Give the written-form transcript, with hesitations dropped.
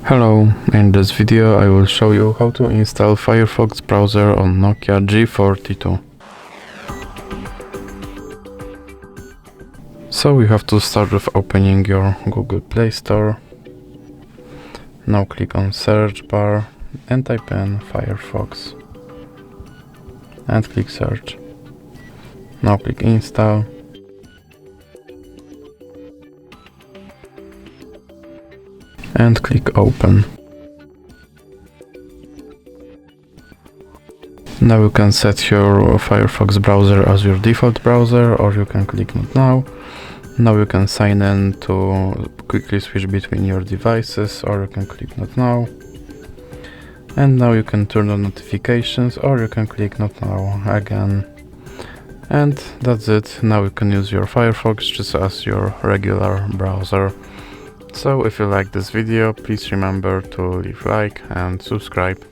Hello, in this video I will show you how to install Firefox browser on Nokia G42. So you have to start with opening your Google Play Store. Now click on search bar and type in Firefox and click search. Now click install. And click open. Now you can set your Firefox browser as your default browser, or you can click not now. Now you can sign in to quickly switch between your devices, or you can click not now. And now you can turn on notifications, or you can click not now again. And that's it. Now you can use your Firefox just as your regular browser. So if you like this video, please remember to leave a like and subscribe.